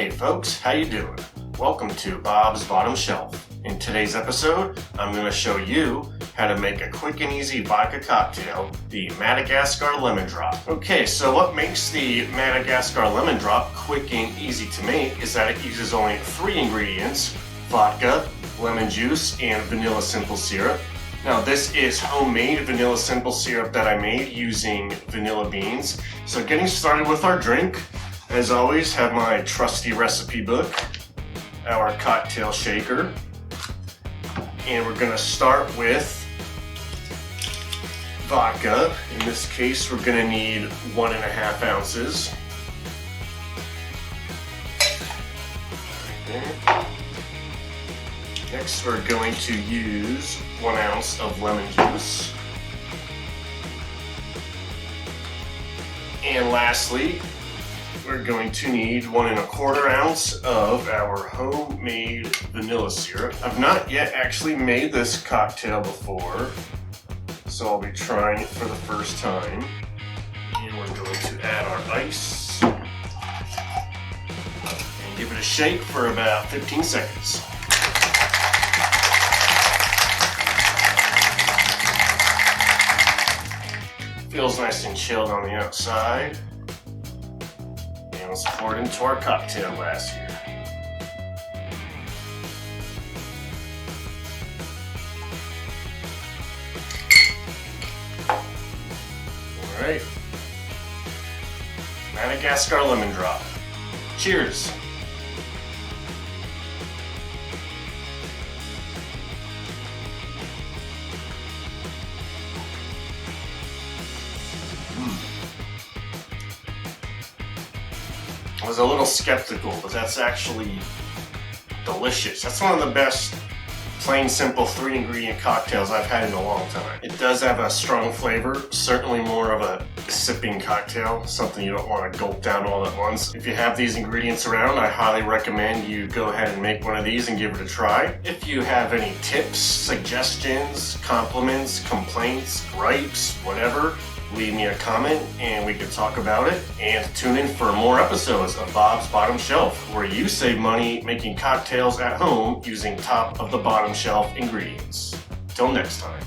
Hey folks, how you doing? Welcome to Bob's Bottom Shelf. In today's episode, I'm going to show you how to make a quick and easy vodka cocktail, the Madagascar Lemon Drop. Okay, so what makes the Madagascar Lemon Drop quick and easy to make is that it uses only 3 ingredients: vodka, lemon juice, and vanilla simple syrup. Now this is homemade vanilla simple syrup that I made using vanilla beans. So getting started with our drink, as always, have my trusty recipe book, our cocktail shaker, and we're gonna start with vodka. In this case, we're gonna need 1.5 ounces. Right. Next, we're going to use 1 ounce of lemon juice. And lastly, we're going to need 1.25 ounce of our homemade vanilla syrup. I've not yet actually made this cocktail before, so I'll be trying it for the first time. And we're going to add our ice and give it a shake for about 15 seconds. Feels nice and chilled on the outside. And let's pour it into our cocktail glass here. Alright. Madagascar Lemon Drop. Cheers! I was a little skeptical, but that's actually delicious. That's one of the best plain simple 3 ingredient cocktails I've had in a long time. It does have a strong flavor, certainly more of a sipping cocktail, something you don't want to gulp down all at once. If you have these ingredients around, I highly recommend you go ahead and make one of these and give it a try. If you have any tips, suggestions, compliments, complaints, gripes, whatever, leave me a comment and we can talk about it. And tune in for more episodes of Bob's Bottom Shelf, where you save money making cocktails at home using top of the bottom shelf ingredients. Till next time.